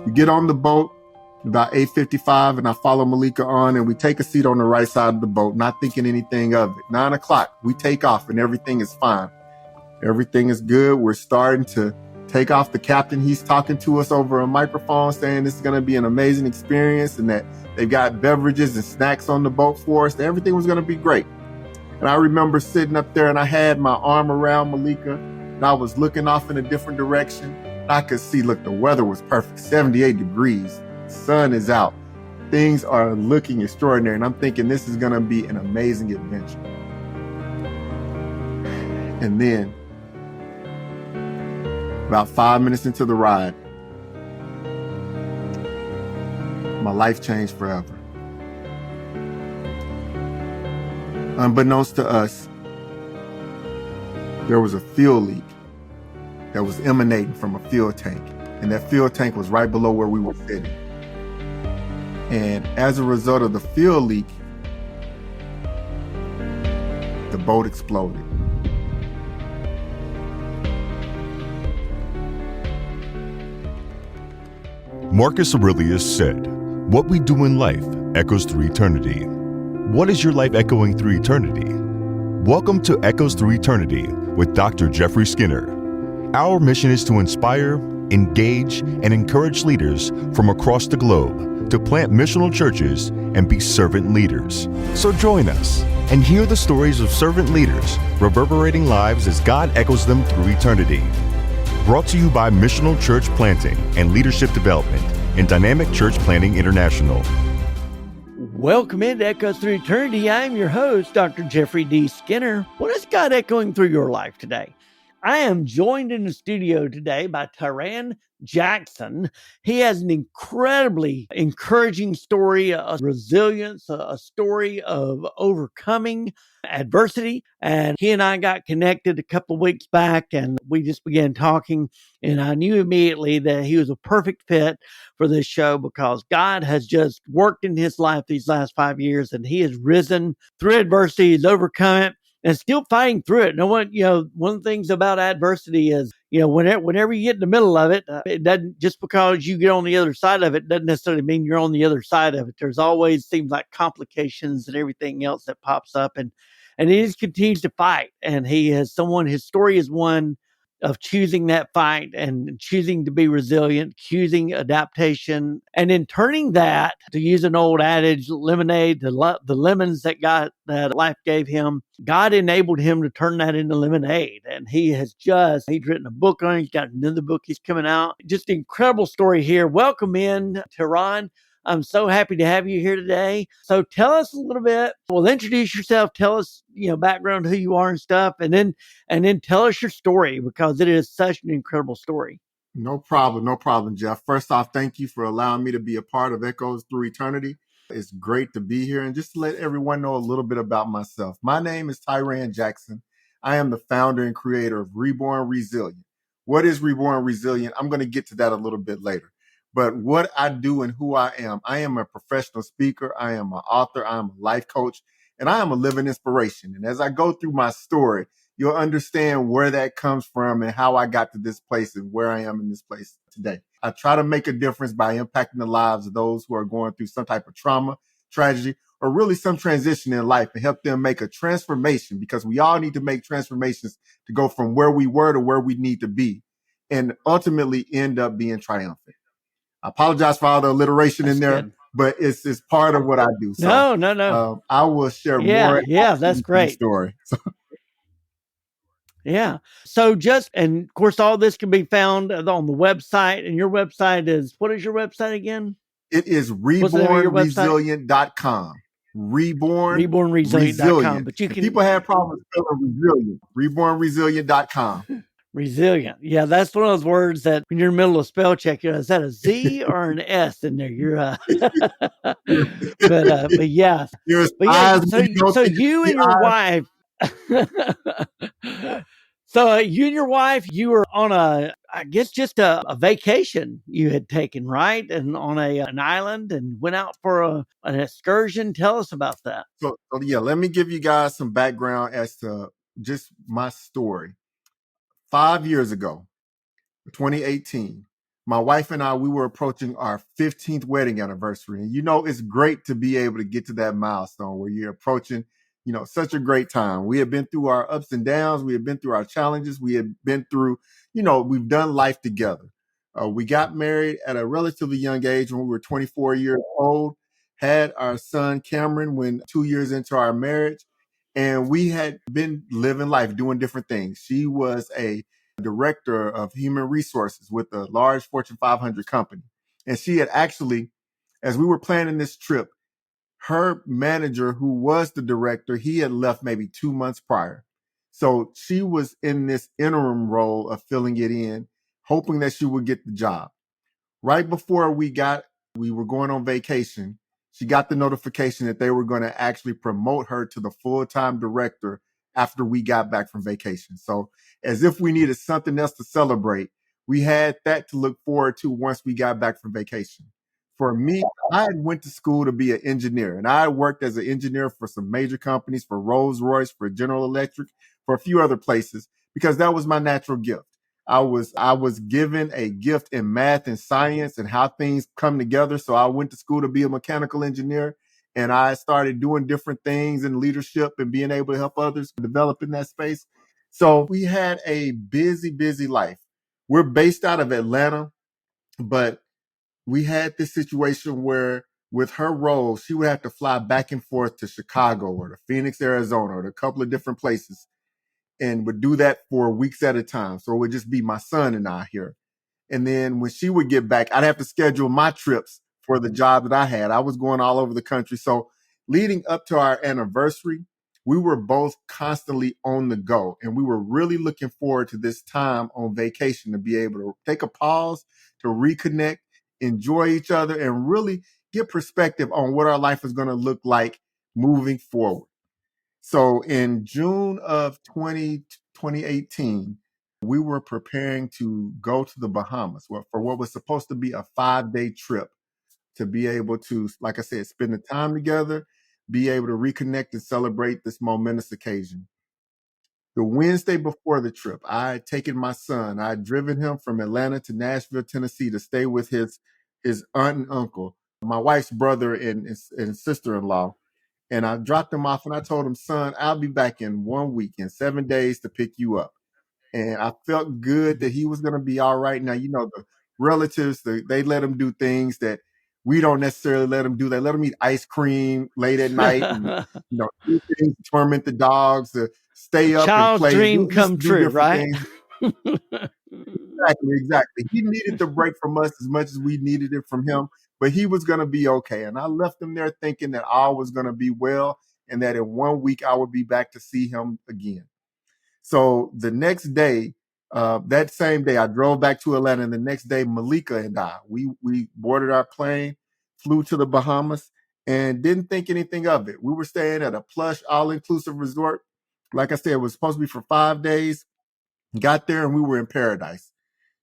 We get on the boat about 8:55, and I follow Malika on, and we take a seat on the right side of the boat, not thinking anything of it. 9 o'clock, we take off, and everything is fine. Everything is good. We're starting to take off. The captain, he's talking to us over a microphone saying this is going to be an amazing experience and that they've got beverages and snacks on the boat for us. Everything was going to be great. And I remember sitting up there and I had my arm around Malika and I was looking off in a different direction. I could see, look, the weather was perfect, 78 degrees. The sun is out. Things are looking extraordinary. And I'm thinking this is going to be an amazing adventure. And then about 5 minutes into the ride, my life changed forever. Unbeknownst to us, there was a fuel leak that was emanating from a fuel tank. And that fuel tank was right below where we were sitting. And as a result of the fuel leak, the boat exploded. Marcus Aurelius said, "What we do in life echoes through eternity." What is your life echoing through eternity? Welcome to Echoes Through Eternity with Dr. Jeffrey Skinner. Our mission is to inspire, engage, and encourage leaders from across the globe to plant missional churches and be servant leaders. So join us and hear the stories of servant leaders reverberating lives as God echoes them through eternity. Brought to you by Missional Church Planting and Leadership Development and Dynamic Church Planting International. Welcome into Echoes Through Eternity. I'm your host, Dr. Jeffrey D. Skinner. What is God echoing through your life today? I am joined in the studio today by Tiran Jackson. He has an incredibly encouraging story of resilience, a story of overcoming adversity. And he and I got connected a couple of weeks back and we just began talking. And I knew immediately that he was a perfect fit for this show because God has just worked in his life these last 5 years and he has risen through adversity. He's overcome it and still fighting through it. One of the things about adversity is, whenever you get in the middle of it, it doesn't, just because you get on the other side of it, doesn't necessarily mean you're on the other side of it. There's always seems like complications and everything else that pops up, and he just continues to fight. And his story is one of choosing that fight and choosing to be resilient, choosing adaptation, and in turning that, to use an old adage, lemonade, the lemons that life gave him, God enabled him to turn that into lemonade. And he's written a book on it. He's got another book he's coming out. Just an incredible story here. Welcome in, Tiran. I'm so happy to have you here today. So tell us a little bit. Well, introduce yourself. Tell us, background, who you are and stuff, and then tell us your story because it is such an incredible story. No problem, Jeff. First off, thank you for allowing me to be a part of Echoes Through Eternity. It's great to be here. And just to let everyone know a little bit about myself. My name is Tiran Jackson. I am the founder and creator of Reborn Resilient. What is Reborn Resilient? I'm going to get to that a little bit later. But what I do and who I am a professional speaker. I am an author. I am a life coach, and I am a living inspiration. And as I go through my story, you'll understand where that comes from and how I got to this place and where I am in this place today. I try to make a difference by impacting the lives of those who are going through some type of trauma, tragedy, or really some transition in life and help them make a transformation, because we all need to make transformations to go from where we were to where we need to be and ultimately end up being triumphant. I apologize for all the alliteration in there, but it's part of what I do. So, no. I will share more. Yeah, that's great. Story. Yeah. So and of course, all this can be found on the website, and your website is, what is your website again? It is rebornresilient.com. Rebornresilient.com. But people have problems spelling resilient. Rebornresilient.com. Resilient. Yeah, that's one of those words that when you're in the middle of spell check, is that a Z or an S in there? You're but yeah. So you and your wife. So you and your wife, you were on just a vacation you had taken, right? And on an island, and went out for an excursion. Tell us about that. So let me give you guys some background as to just my story. 5 years ago, 2018, my wife and I, we were approaching our 15th wedding anniversary. And, it's great to be able to get to that milestone where you're approaching, such a great time. We have been through our ups and downs. We have been through our challenges. We have been through, we've done life together. We got married at a relatively young age when we were 24 years old, had our son Cameron when 2 years into our marriage. And we had been living life, doing different things. She was a director of human resources with a large Fortune 500 company. And she had actually, as we were planning this trip, her manager, who was the director, he had left maybe 2 months prior. So she was in this interim role of filling it in, hoping that she would get the job. Right before we were going on vacation, she got the notification that they were going to actually promote her to the full-time director after we got back from vacation. So as if we needed something else to celebrate, we had that to look forward to once we got back from vacation. For me, I had went to school to be an engineer, and I worked as an engineer for some major companies, for Rolls-Royce, for General Electric, for a few other places, because that was my natural gift. I was given a gift in math and science and how things come together. So I went to school to be a mechanical engineer, and I started doing different things in leadership and being able to help others develop in that space. So we had a busy, busy life. We're based out of Atlanta, but we had this situation where with her role, she would have to fly back and forth to Chicago or to Phoenix, Arizona, or to a couple of different places, and would do that for weeks at a time. So it would just be my son and I here. And then when she would get back, I'd have to schedule my trips for the job that I had. I was going all over the country. So leading up to our anniversary, we were both constantly on the go. And we were really looking forward to this time on vacation to be able to take a pause, to reconnect, enjoy each other, and really get perspective on what our life is going to look like moving forward. So in June of 2018, we were preparing to go to the Bahamas for what was supposed to be a 5-day trip to be able to, like I said, spend the time together, be able to reconnect and celebrate this momentous occasion. The Wednesday before the trip, I had taken my son. I had driven him from Atlanta to Nashville, Tennessee to stay with his aunt and uncle, my wife's brother and sister-in-law. And I dropped him off and I told him, son, I'll be back in 1 week, in 7 days to pick you up. And I felt good that he was going to be all right. Now, the relatives, they let him do things that we don't necessarily let him do. They let him eat ice cream late at night and, do things to torment the dogs, to stay up and Child's play, dream come do true, different right? things. Exactly. He needed the break from us as much as we needed it from him, but he was going to be okay. And I left him there thinking that all was going to be well and that in 1 week I would be back to see him again. So the next day, that same day, I drove back to Atlanta, and the next day, Malika and I, we boarded our plane, flew to the Bahamas, and didn't think anything of it. We were staying at a plush, all-inclusive resort. Like I said, it was supposed to be for 5 days. Got there, and we were in paradise.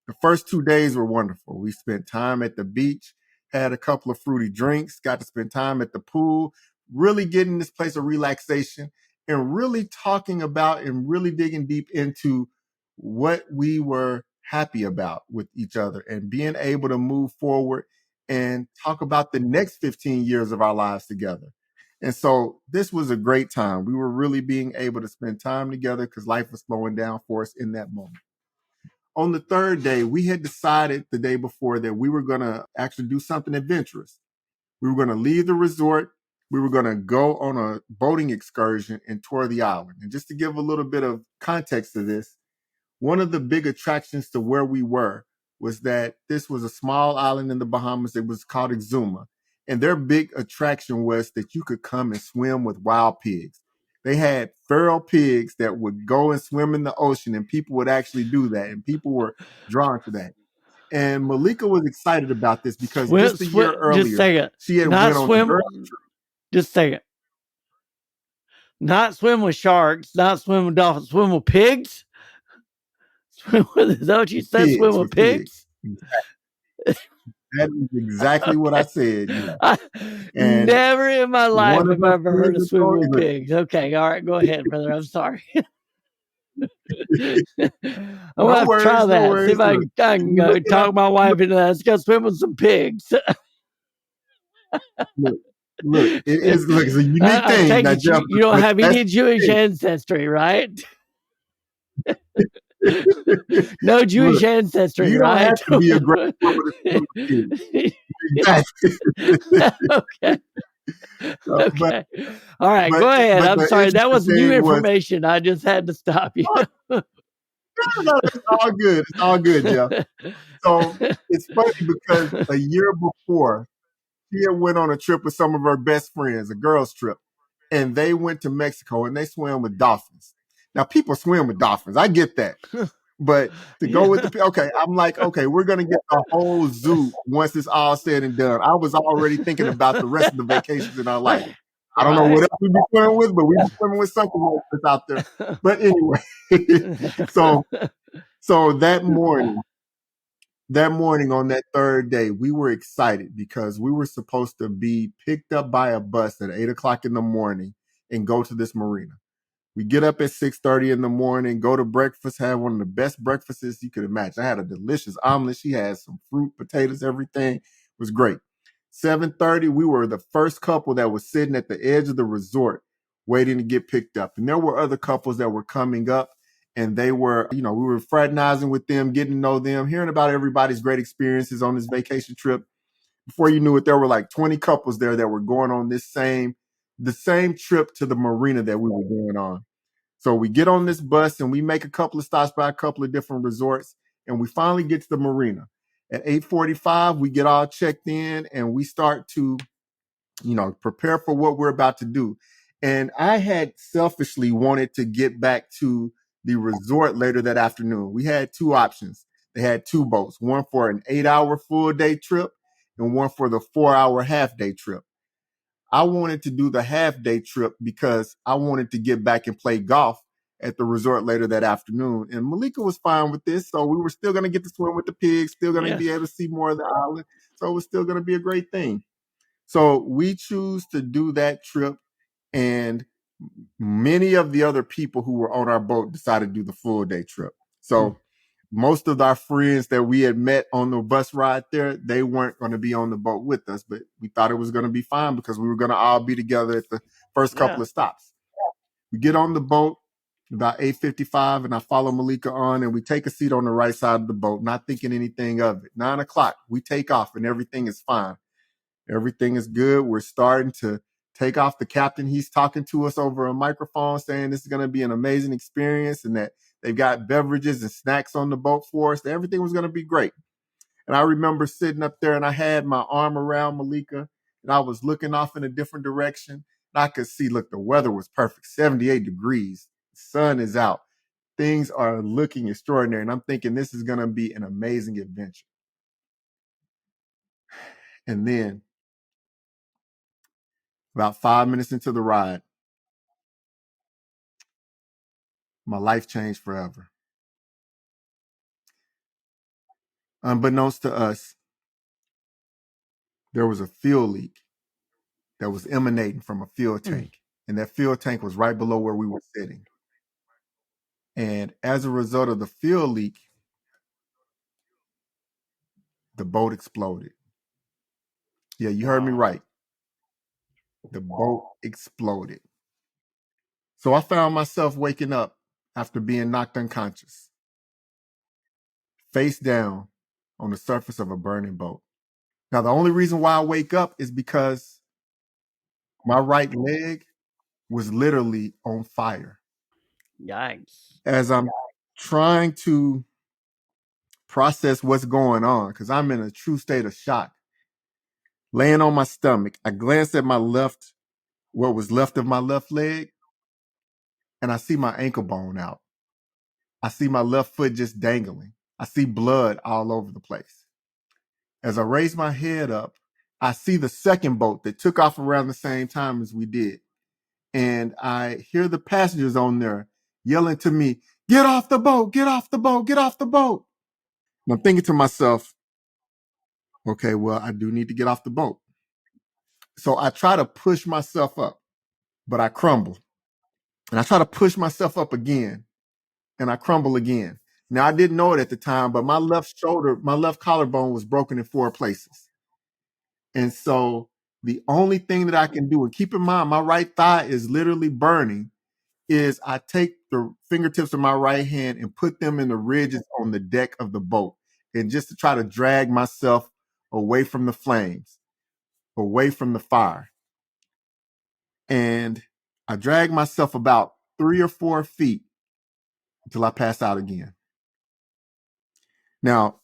The first 2 days were wonderful. We spent time at the beach, had a couple of fruity drinks, got to spend time at the pool, really getting this place of relaxation and really talking about and really digging deep into what we were happy about with each other and being able to move forward and talk about the next 15 years of our lives together. And so this was a great time. We were really being able to spend time together because life was slowing down for us in that moment. On the third day, we had decided the day before that we were going to actually do something adventurous. We were going to leave the resort. We were going to go on a boating excursion and tour the island. And just to give a little bit of context to this, one of the big attractions to where we were was that this was a small island in the Bahamas. It was called Exuma. And their big attraction was that you could come and swim with wild pigs. They had feral pigs that would go and swim in the ocean, and people would actually do that. And people were drawn to that. And Malika was excited about this because just a year Just earlier, say it. she had Not went on a swim. girl trip. Just say it. Not swim with sharks. Not swim with dolphins. Swim with pigs. Swim with. Is that what you said? Swim with pigs. That is exactly what I said. Yeah. And never in my life have I ever heard of swimming with pigs. pigs. Okay, all right, go ahead, brother. I'm sorry. I'm gonna have to try that. No See if worries. I can talk my wife into that. Let's go swim with some pigs. Look, it's a unique I thing. take Now, it Jeff, you don't but have that's any Jewish ancestry, right? No Jewish look. ancestry, You don't have right? to be a grandmother to swim with kids. Exactly. Okay. But Okay. All right, go ahead. but I'm the sorry. That interesting was new thing was, information. I just had to stop you. oh, no, it's all good. It's all good, Jeff. So it's funny because a year before, she had went on a trip with some of her best friends, a girls' trip, and they went to Mexico and they swam with dolphins. Now, people swim with dolphins. I get that. But to go with the okay, I'm like, okay, we're gonna get the whole zoo once it's all said and done. I was already thinking about the rest of the vacations in our life. I don't know what else we be swimming with, but we be swimming with something like this out there. But anyway, so that morning on that third day, we were excited because we were supposed to be picked up by a bus at 8 o'clock in the morning and go to this marina. We get up at 6:30 in the morning, go to breakfast, have one of the best breakfasts you could imagine. I had a delicious omelet. She had some fruit, potatoes, everything. It was great. 7:30, we were the first couple that was sitting at the edge of the resort waiting to get picked up. And there were other couples that were coming up and they were, we were fraternizing with them, getting to know them, hearing about everybody's great experiences on this vacation trip. Before you knew it, there were like 20 couples there that were going on the same trip to the marina that we were going on. So we get on this bus and we make a couple of stops by a couple of different resorts and we finally get to the marina. At 8:45, we get all checked in and we start to, prepare for what we're about to do. And I had selfishly wanted to get back to the resort later that afternoon. We had two options. They had two boats, one for an 8-hour full day trip and one for the 4-hour half day trip. I wanted to do the half day trip because I wanted to get back and play golf at the resort later that afternoon. And Malika was fine with this. So we were still going to get to swim with the pigs, still going to be able to see more of the island. So it was still going to be a great thing. So we choose to do that trip. And many of the other people who were on our boat decided to do the full day trip. So most of our friends that we had met on the bus ride there, they weren't going to be on the boat with us, but we thought it was going to be fine because we were going to all be together at the first couple of stops. We get on the boat about 8:55 and I follow Malika on and we take a seat on the right side of the boat, not thinking anything of it. 9 o'clock, we take off and everything is fine. Everything is good. We're starting to take off. The captain, he's talking to us over a microphone saying this is going to be an amazing experience and that they've got beverages and snacks on the boat for us. That everything was going to be great. And I remember sitting up there and I had my arm around Malika and I was looking off in a different direction. And I could see, look, the weather was perfect, 78 degrees. The sun is out. Things are looking extraordinary. And I'm thinking this is going to be an amazing adventure. And then about 5 minutes into the ride, my life changed forever. Unbeknownst to us, there was a fuel leak that was emanating from a fuel tank. And that fuel tank was right below where we were sitting. And as a result of the fuel leak, the boat exploded. Yeah, you heard me right. The boat exploded. So I found myself waking up after being knocked unconscious, face down on the surface of a burning boat. Now, the only reason why I wake up is because my right leg was literally on fire. Yikes. As I'm trying to process what's going on, because I'm in a true state of shock, laying on my stomach, I glance at what was left of my left leg, and I see my ankle bone out. I see my left foot just dangling. I see blood all over the place. As I raise my head up, I see the second boat that took off around the same time as we did. And I hear the passengers on there yelling to me, "Get off the boat, get off the boat, get off the boat." And I'm thinking to myself, okay, well, I do need to get off the boat. So I try to push myself up, but I crumble. And I try to push myself up again, and I crumble again. Now, I didn't know it at the time, but my left collarbone was broken in 4 places. And so the only thing that I can do, and keep in mind, my right thigh is literally burning, is I take the fingertips of my right hand and put them in the ridges on the deck of the boat, and just to try to drag myself away from the flames, away from the fire. And I drag myself about 3 or 4 feet until I pass out again. Now,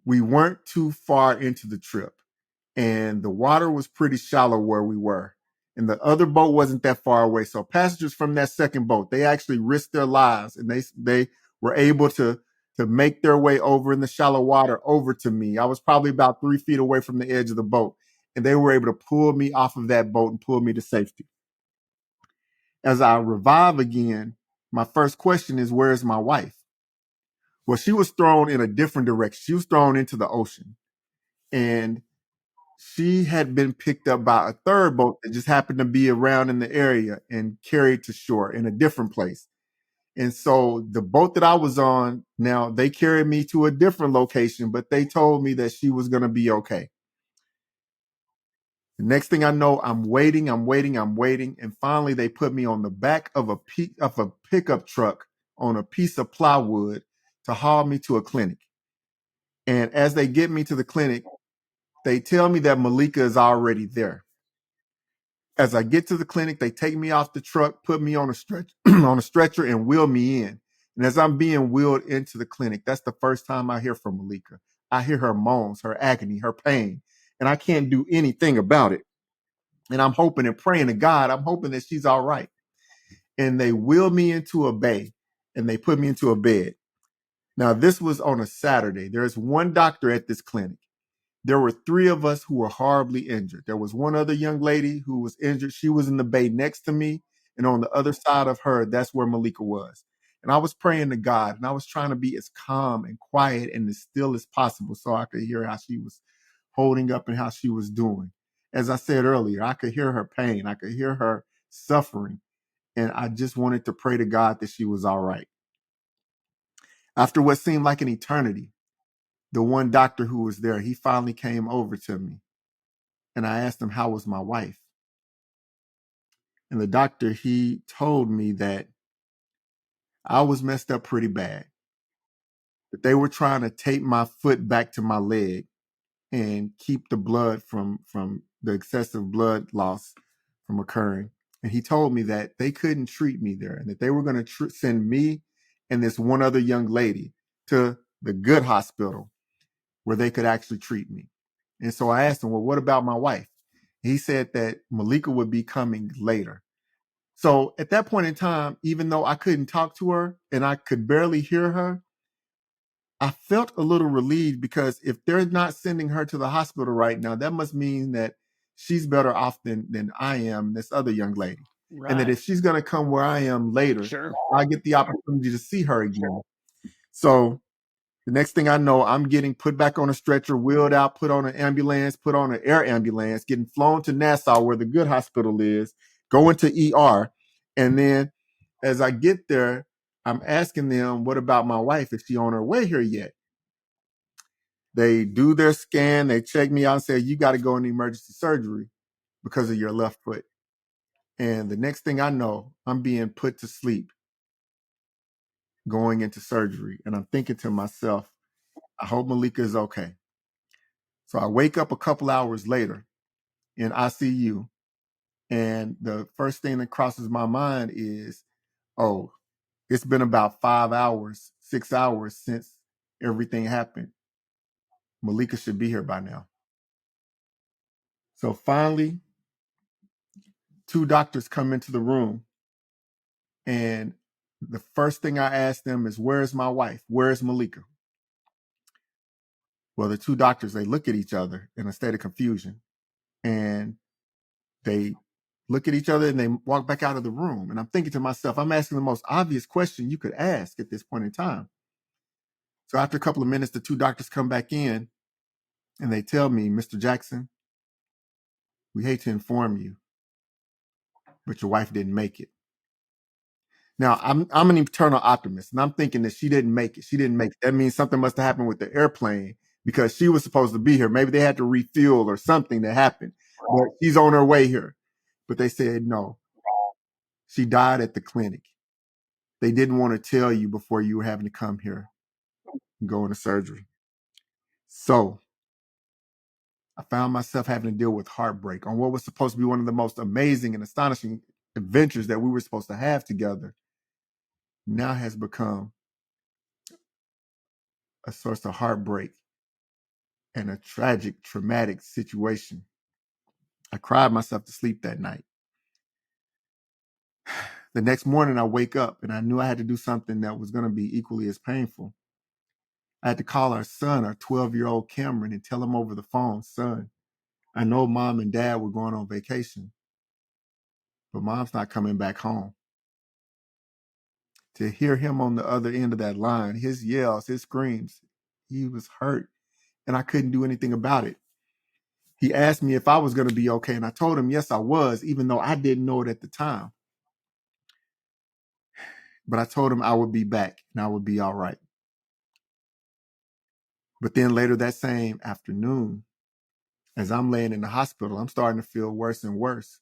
we weren't too far into the trip, and the water was pretty shallow where we were. And the other boat wasn't that far away. So passengers from that second boat, they actually risked their lives, and they were able to make their way over in the shallow water over to me. I was probably about 3 feet away from the edge of the boat, and they were able to pull me off of that boat and pull me to safety. As I revive again, my first question is, where's my wife? Well, she was thrown in a different direction. She was thrown into the ocean, and she had been picked up by a third boat that just happened to be around in the area and carried to shore in a different place. And so the boat that I was on, now they carried me to a different location, but they told me that she was going to be okay. The next thing I know, I'm waiting. And finally they put me on the back of a pickup truck on a piece of plywood to haul me to a clinic. And as they get me to the clinic, they tell me that Malika is already there. As I get to the clinic, they take me off the truck, put me on a stretcher and wheel me in. And as I'm being wheeled into the clinic, that's the first time I hear from Malika. I hear her moans, her agony, her pain, and I can't do anything about it. And I'm hoping and praying to God, I'm hoping that she's all right. And they wheel me into a bay and they put me into a bed. Now, this was on a Saturday. There's one doctor at this clinic. There were 3 of us who were horribly injured. There was one other young lady who was injured. She was in the bay next to me. And on the other side of her, that's where Malika was. And I was praying to God, and I was trying to be as calm and quiet and as still as possible so I could hear how she was holding up and how she was doing. As I said earlier, I could hear her pain. I could hear her suffering. And I just wanted to pray to God that she was all right. After what seemed like an eternity, the one doctor who was there, he finally came over to me. And I asked him, how was my wife? And the doctor, he told me that I was messed up pretty bad, that they were trying to tape my foot back to my leg and keep the blood from the excessive blood loss from occurring. And he told me that they couldn't treat me there and that they were going to send me and this one other young lady to the good hospital where they could actually treat me. And so I asked him, well, what about my wife? He said that Malika would be coming later. So at that point in time, even though I couldn't talk to her and I could barely hear her, I felt a little relieved, because if they're not sending her to the hospital right now, that must mean that she's better off than I am, this other young lady. Right. And that if she's going to come where I am later, sure, I get the opportunity to see her again. So the next thing I know, I'm getting put back on a stretcher, wheeled out, put on an ambulance, put on an air ambulance, getting flown to Nassau where the good hospital is, going to ER. And then as I get there, I'm asking them, what about my wife? Is she on her way here yet? They do their scan. They check me out and say, you got to go into emergency surgery because of your left foot. And the next thing I know, I'm being put to sleep going into surgery. And I'm thinking to myself, I hope Malika is okay. So I wake up a couple hours later in ICU. And the first thing that crosses my mind is, oh, it's been about 5 hours, 6 hours since everything happened. Malika should be here by now. So finally, 2 doctors come into the room. And the first thing I ask them is, where's my wife? Where's Malika? Well, the 2 doctors, they look at each other in a state of confusion. And they look at each other and they walk back out of the room. And I'm thinking to myself, I'm asking the most obvious question you could ask at this point in time. So after a couple of minutes, the 2 doctors come back in and they tell me, Mr. Jackson, we hate to inform you, but your wife didn't make it. Now I'm an eternal optimist, and I'm thinking that she didn't make it. She didn't make it. That means something must have happened with the airplane because she was supposed to be here. Maybe they had to refuel or something that happened. But she's on her way here. But they said no. She died at the clinic. They didn't want to tell you before you were having to come here and go into surgery. So I found myself having to deal with heartbreak on what was supposed to be one of the most amazing and astonishing adventures that we were supposed to have together. Now has become a source of heartbreak and a tragic, traumatic situation. I cried myself to sleep that night. The next morning, I wake up and I knew I had to do something that was going to be equally as painful. I had to call our son, our 12-year-old Cameron, and tell him over the phone, son, I know mom and dad were going on vacation, but mom's not coming back home. To hear him on the other end of that line, his yells, his screams, he was hurt and I couldn't do anything about it. He asked me if I was going to be okay, and I told him, yes, I was, even though I didn't know it at the time. But I told him I would be back and I would be all right. But then later that same afternoon, as I'm laying in the hospital, I'm starting to feel worse and worse.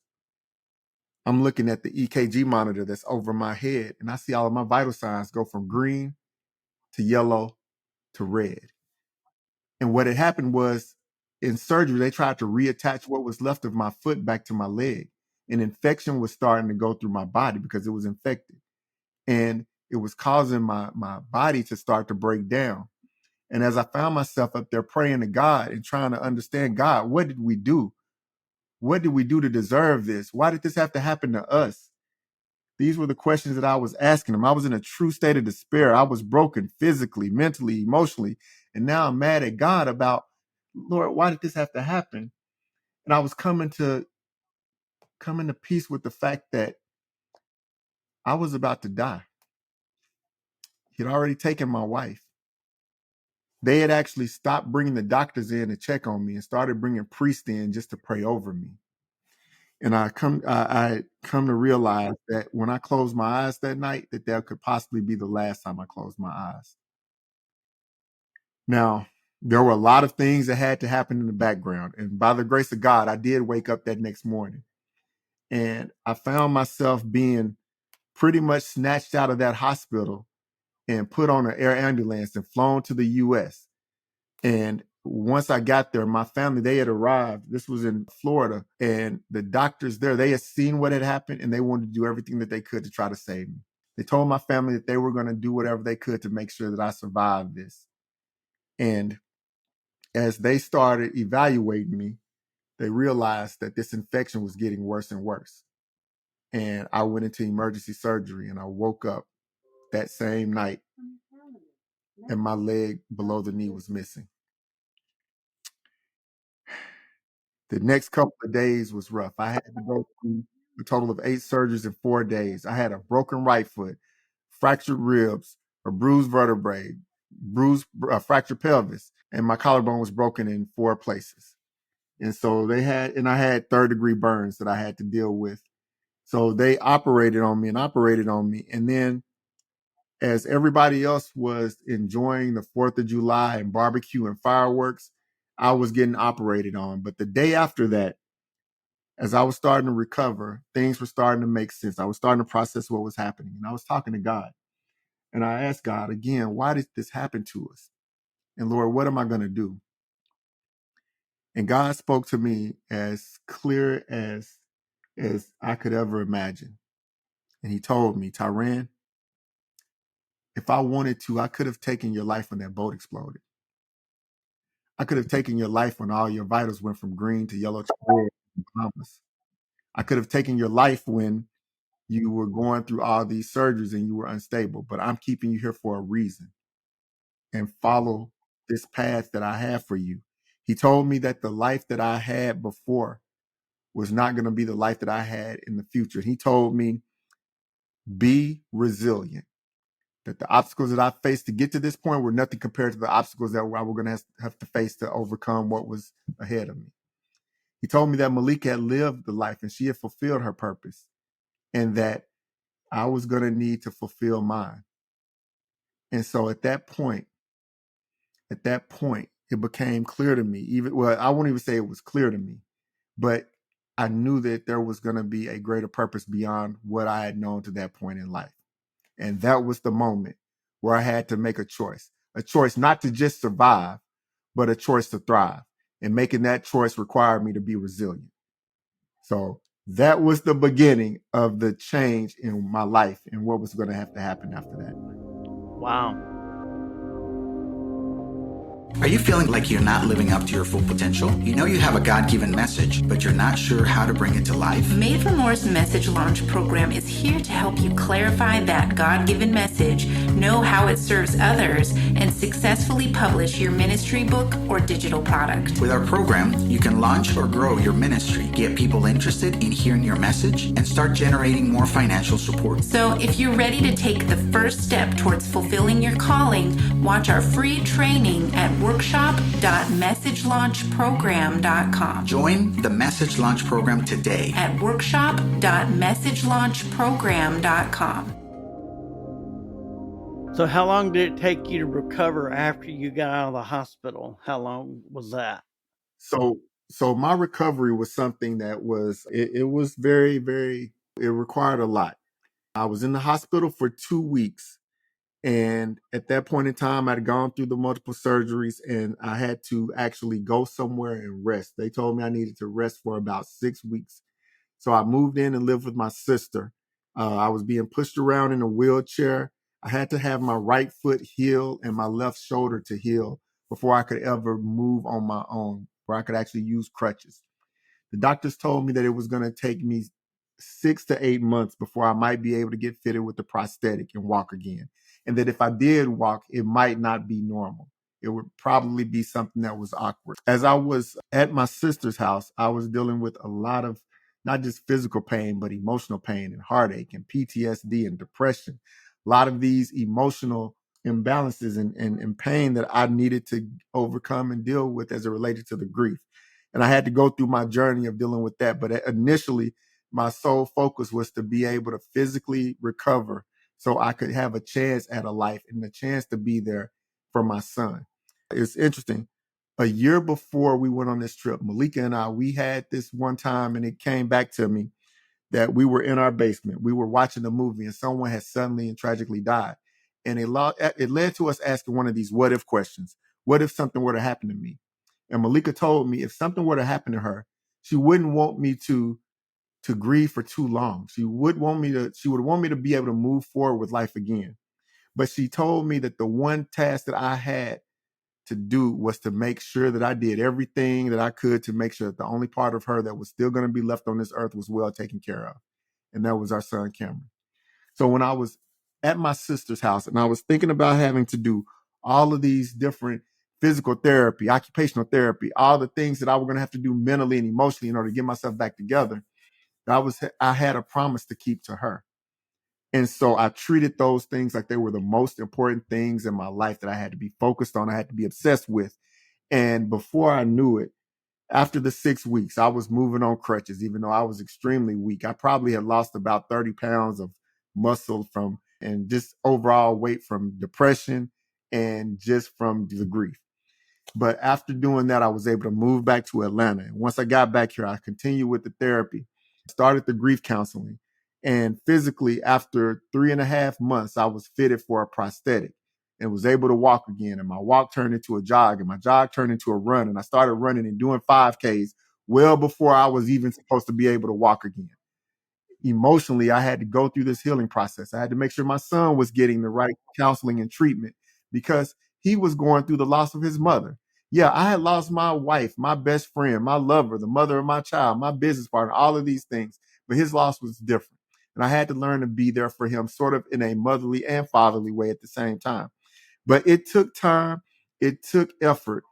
I'm looking at the EKG monitor that's over my head, and I see all of my vital signs go from green to yellow to red. And what had happened was in surgery, they tried to reattach what was left of my foot back to my leg. An infection was starting to go through my body because it was infected. And it was causing my body to start to break down. And as I found myself up there praying to God and trying to understand, God, what did we do? What did we do to deserve this? Why did this have to happen to us? These were the questions that I was asking him. I was in a true state of despair. I was broken physically, mentally, emotionally. And now I'm mad at God about, Lord, why did this have to happen? And I was coming to peace with the fact that I was about to die. He'd already taken my wife. They had actually stopped bringing the doctors in to check on me and started bringing priests in just to pray over me. And I come to realize that when I closed my eyes that night, that could possibly be the last time I closed my eyes. Now, there were a lot of things that had to happen in the background. And by the grace of God, I did wake up that next morning. And I found myself being pretty much snatched out of that hospital and put on an air ambulance and flown to the US. And once I got there, my family, they had arrived. This was in Florida. And the doctors there, they had seen what had happened and they wanted to do everything that they could to try to save me. They told my family that they were going to do whatever they could to make sure that I survived this. And as they started evaluating me, they realized that this infection was getting worse and worse. And I went into emergency surgery and I woke up that same night and my leg below the knee was missing. The next couple of days was rough. I had to go through a total of 8 surgeries in 4 days. I had a broken right foot, fractured ribs, a bruised vertebrae, fractured pelvis, and my collarbone was broken in 4 places. And so I had 3rd-degree burns that I had to deal with. So they operated on me. And then as everybody else was enjoying the 4th of July and barbecue and fireworks, I was getting operated on. But the day after that, as I was starting to recover, things were starting to make sense. I was starting to process what was happening. And I was talking to God. And I asked God again, why did this happen to us? And Lord, what am I going to do? And God spoke to me as clear as I could ever imagine. And he told me, Tiran, if I wanted to, I could have taken your life when that boat exploded. I could have taken your life when all your vitals went from green to yellow to red in the Bahamas. I could have taken your life when you were going through all these surgeries and you were unstable, but I'm keeping you here for a reason. And follow this path that I have for you. He told me that the life that I had before was not going to be the life that I had in the future. He told me, be resilient. That the obstacles that I faced to get to this point were nothing compared to the obstacles that I were going to have to face to overcome what was ahead of me. He told me that Malika had lived the life and she had fulfilled her purpose, and that I was going to need to fulfill mine. And so at that point, it became clear to me, I won't even say it was clear to me, but I knew that there was going to be a greater purpose beyond what I had known to that point in life. And that was the moment where I had to make a choice not to just survive, but a choice to thrive. And making that choice required me to be resilient. So that was the beginning of the change in my life and what was going to have to happen after that. Wow. Are you feeling like you're not living up to your full potential? You know you have a God-given message, but you're not sure how to bring it to life? Made for More's Message Launch program is here to help you clarify that God-given message, know how it serves others, and successfully publish your ministry book or digital product. With our program, you can launch or grow your ministry, get people interested in hearing your message, and start generating more financial support. So if you're ready to take the first step towards fulfilling your calling, watch our free training at workshop.messagelaunchprogram.com. Join the Message Launch Program today at workshop.messagelaunchprogram.com. So how long did it take you to recover after you got out of the hospital? How long was that? So my recovery was something that it was very, very, it required a lot. I was in the hospital for 2 weeks. And at that point in time, I'd gone through the multiple surgeries and I had to actually go somewhere and rest. They told me I needed to rest for about 6 weeks. So I moved in and lived with my sister. I was being pushed around in a wheelchair. I had to have my right foot heal and my left shoulder to heal before I could ever move on my own, where I could actually use crutches. The doctors told me that it was going to take me 6 to 8 months before I might be able to get fitted with the prosthetic and walk again. And that if I did walk, it might not be normal. It would probably be something that was awkward. As I was at my sister's house, I was dealing with a lot of not just physical pain, but emotional pain and heartache and PTSD and depression. A lot of these emotional imbalances and pain that I needed to overcome and deal with as it related to the grief. And I had to go through my journey of dealing with that. But initially, my sole focus was to be able to physically recover so I could have a chance at a life and a chance to be there for my son. It's interesting. A year before we went on this trip, Malika and I, we had this one time and it came back to me that we were in our basement. We were watching a movie and someone had suddenly and tragically died. And it led to us asking one of these what if questions. What if something were to happen to me? And Malika told me if something were to happen to her, she wouldn't want me to grieve for too long. She would want me to be able to move forward with life again. But she told me that the one task that I had to do was to make sure that I did everything that I could to make sure that the only part of her that was still going to be left on this earth was well taken care of. And that was our son, Cameron. So when I was at my sister's house and I was thinking about having to do all of these different physical therapy, occupational therapy, all the things that I was going to have to do mentally and emotionally in order to get myself back together, I had a promise to keep to her. And so I treated those things like they were the most important things in my life that I had to be focused on. I had to be obsessed with. And before I knew it, after the 6 weeks, I was moving on crutches, even though I was extremely weak. I probably had lost about 30 pounds of muscle and just overall weight from depression and just from the grief. But after doing that, I was able to move back to Atlanta. And once I got back here, I continued with the therapy, started the grief counseling. And physically, after 3.5 months, I was fitted for a prosthetic and was able to walk again. And my walk turned into a jog and my jog turned into a run. And I started running and doing 5Ks well before I was even supposed to be able to walk again. Emotionally, I had to go through this healing process. I had to make sure my son was getting the right counseling and treatment because he was going through the loss of his mother. Yeah, I had lost my wife, my best friend, my lover, the mother of my child, my business partner, all of these things. But his loss was different. And I had to learn to be there for him sort of in a motherly and fatherly way at the same time. But it took time. It took effort.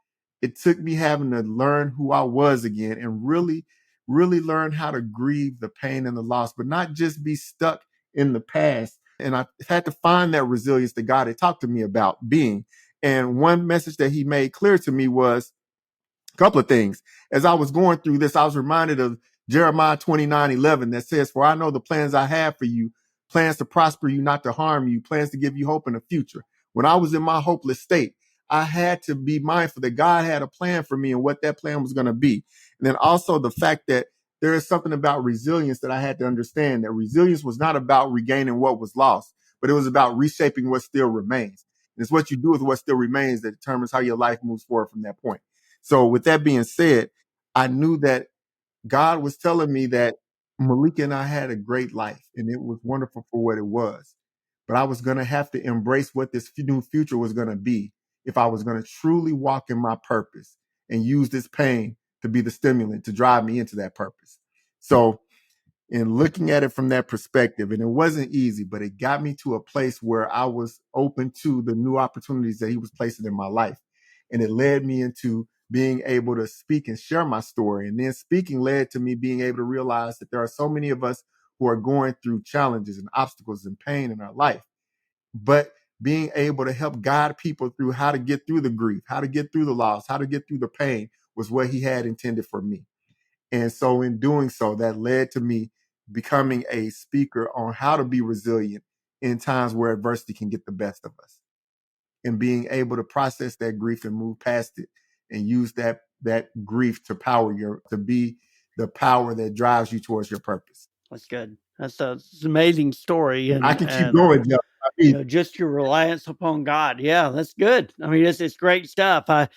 It took me having to learn who I was again and really, really learn how to grieve the pain and the loss, but not just be stuck in the past. And I had to find that resilience that God had talked to me about being. And one message that he made clear to me was a couple of things. As I was going through this, I was reminded of Jeremiah 29:11 that says, "For I know the plans I have for you plans to prosper you, not to harm you, plans to give you hope in the future. When I was in my hopeless state, I had to be mindful that God had a plan for me and what that plan was going to be. And then also the fact that there is something about resilience that I had to understand, that resilience was not about regaining what was lost, but it was about reshaping what still remains. And it's what you do with what still remains that determines how your life moves forward from that point. So with that being said, I knew that God was telling me that Malika and I had a great life and it was wonderful for what it was. But I was going to have to embrace what this new future was going to be if I was going to truly walk in my purpose and use this pain to be the stimulant to drive me into that purpose. So, in looking at it from that perspective, and it wasn't easy, but it got me to a place where I was open to the new opportunities that he was placing in my life. And it led me into being able to speak and share my story. And then speaking led to me being able to realize that there are so many of us who are going through challenges and obstacles and pain in our life. But being able to help guide people through how to get through the grief, how to get through the loss, how to get through the pain was what he had intended for me. And so in doing so, that led to me becoming a speaker on how to be resilient in times where adversity can get the best of us, and being able to process that grief and move past it and use that grief to to be the power that drives you towards your purpose. That's good. That's it's an amazing story, I and can keep going, Jeff. just your reliance upon God. Yeah, that's good. I mean, it's great stuff. I,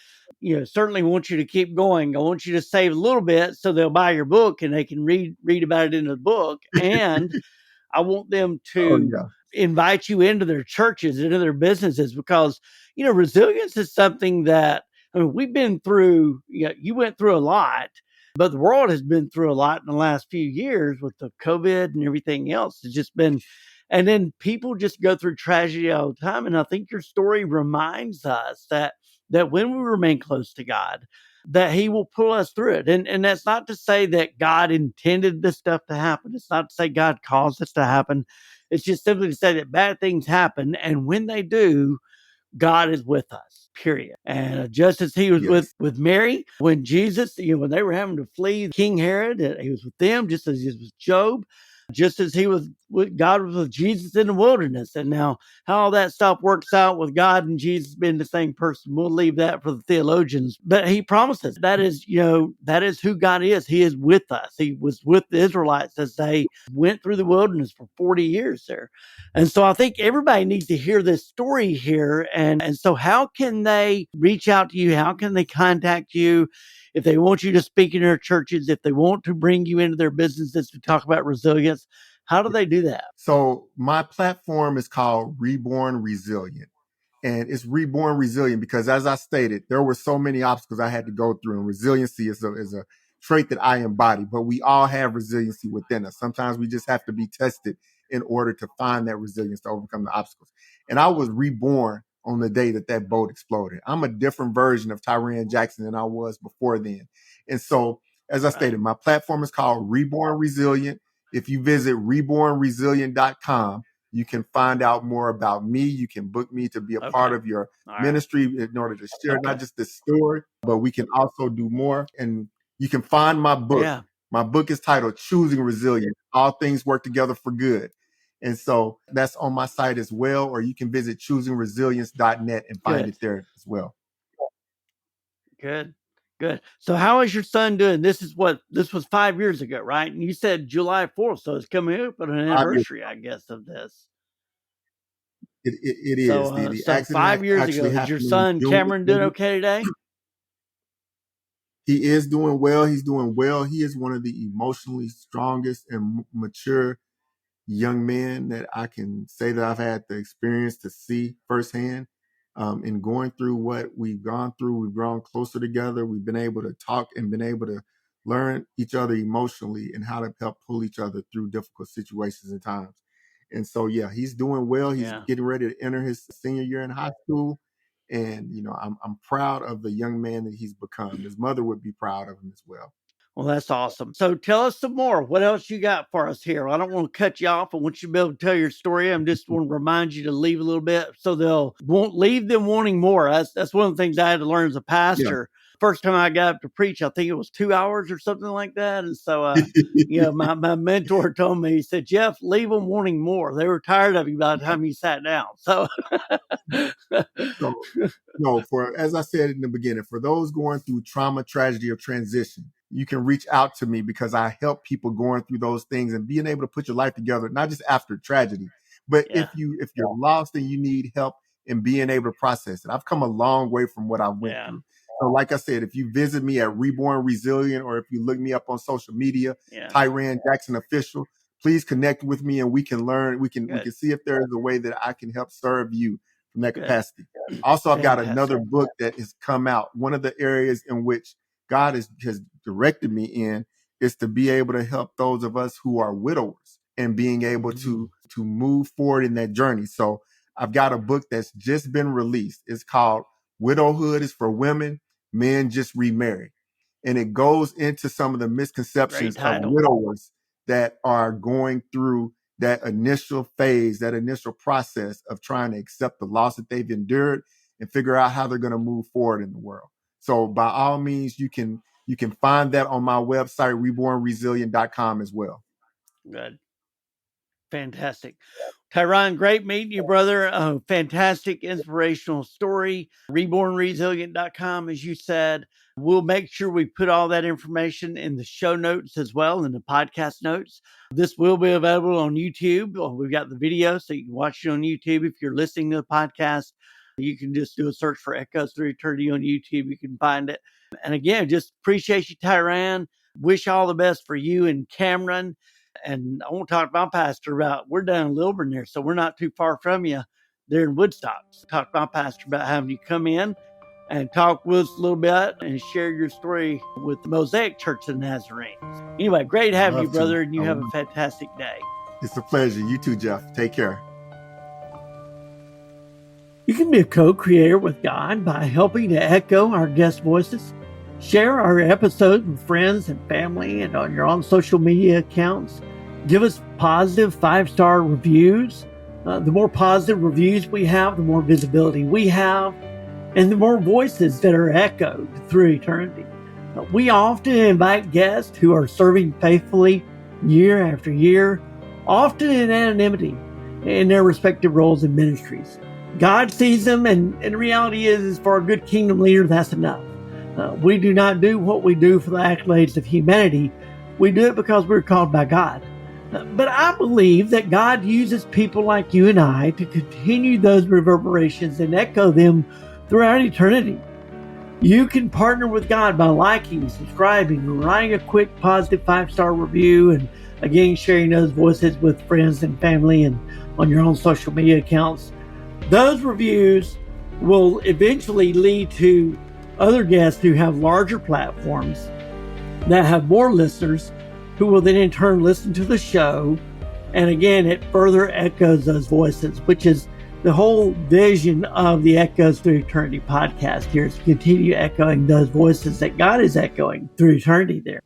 certainly want you to keep going. I want you to save a little bit so they'll buy your book and they can read about it in the book. And I want them Oh to yeah. invite you into their churches, into their businesses, because, resilience is something that, I mean, we've been through, you went through a lot, but the world has been through a lot in the last few years with the COVID and everything else. It's just been, and then people just go through tragedy all the time. And I think your story reminds us that when we remain close to God, that he will pull us through it. And that's not to say that God intended this stuff to happen. It's not to say God caused this to happen. It's just simply to say that bad things happen. And when they do, God is with us, period. And just as he was with Mary, when Jesus, when they were having to flee King Herod, he was with them, just as he was with Job, just as he was with God was with Jesus in the wilderness. And now how all that stuff works out with God and Jesus being the same person, we'll leave that for the theologians. But he promises that is who God is. He is with us. He was with the Israelites as they went through the wilderness for 40 years there. And so I think everybody needs to hear this story here. And so how can they reach out to you? How can they contact you if they want you to speak in their churches, if they want to bring you into their businesses to talk about resilience? How do they do that? So my platform is called Reborn Resilient. And it's Reborn Resilient because, as I stated, there were so many obstacles I had to go through. And resiliency is a trait that I embody, but we all have resiliency within us. Sometimes we just have to be tested in order to find that resilience to overcome the obstacles. And I was reborn on the day that boat exploded. I'm a different version of Tiran Jackson than I was before then. And so, as I stated, my platform is called Reborn Resilient. If you visit rebornresilient.com, you can find out more about me. You can book me to be a part of your ministry in order to share not just this story, but we can also do more. And you can find my book. Yeah. My book is titled Choosing Resilience. All Things Work Together for Good. And so that's on my site as well, or you can visit choosingresilience.net and find it there as well. Good. Good. So how is your son doing? This was 5 years ago, right? And you said July 4th, so it's coming up on an anniversary, I guess, of this. It is. So, the so accident 5 years ago, actually is your happened in son June. Cameron doing okay today? He is doing well. He's doing well. He is one of the emotionally strongest and mature young men that I can say that I've had the experience to see firsthand. In going through what we've gone through, we've grown closer together. We've been able to talk and been able to learn each other emotionally and how to help pull each other through difficult situations and times. And so, yeah, he's doing well. He's getting ready to enter his senior year in high school. And, I'm proud of the young man that he's become. His mother would be proud of him as well. Well, that's awesome. So tell us some more. What else you got for us here? I don't want to cut you off. I want you to be able to tell your story. I just want to remind you to leave a little bit so they'll won't leave them wanting more. That's one of the things I had to learn as a pastor. first time I got up to preach, I think it was 2 hours or something like that. And so, my mentor told me, he said, Jeff, leave them wanting more. They were tired of you by the time you sat down. So, So, no, as I said in the beginning, for those going through trauma, tragedy, or transition, you can reach out to me because I help people going through those things and being able to put your life together, not just after tragedy, but Yeah. if you're lost and you need help in being able to process it. I've come a long way from what I went through. So like I said, if you visit me at Reborn Resilient, or if you look me up on social media, Tiran Jackson Official, please connect with me and we can learn. We can see if there is a way that I can help serve you from that capacity. Also, I've got another book that has come out. One of the areas in which God has directed me in is to be able to help those of us who are widowers and being able to move forward in that journey. So I've got a book that's just been released. It's called Widowhood is for Women, Men Just Remarry. And it goes into some of the misconceptions of widowers that are going through that initial phase, that initial process of trying to accept the loss that they've endured and figure out how they're going to move forward in the world. So by all means, you can find that on my website, rebornresilient.com as well. Good. Fantastic. Tiran, great meeting you, brother. Fantastic inspirational story. Rebornresilient.com, as you said. We'll make sure we put all that information in the show notes as well, in the podcast notes. This will be available on YouTube. We've got the video, so you can watch it on YouTube. If you're listening to the podcast, you can just do a search for Echoes Through Eternity on YouTube. You can find it. And again, just appreciate you, Tiran. Wish all the best for you and Cameron. And I want to talk to my pastor about, we're down in Lilburn there, so we're not too far from you there in Woodstock. So talk to my pastor about having you come in and talk with us a little bit and share your story with the Mosaic Church of the Nazarenes. Anyway, great having you, brother, and you have a fantastic day. It's a pleasure. You too, Jeff. Take care. You can be a co-creator with God by helping to echo our guest voices. Share our episodes with friends and family and on your own social media accounts. Give us positive 5-star reviews. The more positive reviews we have, the more visibility we have, and the more voices that are echoed through eternity. We often invite guests who are serving faithfully year after year, often in anonymity in their respective roles in ministries. God sees them, and the reality is for a good kingdom leader, that's enough. We do not do what we do for the accolades of humanity. We do it because we're called by God. But I believe that God uses people like you and I to continue those reverberations and echo them throughout eternity. You can partner with God by liking, subscribing, writing a quick positive 5-star review, and again, sharing those voices with friends and family and on your own social media accounts. Those reviews will eventually lead to other guests who have larger platforms that have more listeners who will then in turn listen to the show. And again, it further echoes those voices, which is the whole vision of the Echoes Through Eternity podcast here, is to continue echoing those voices that God is echoing through eternity there.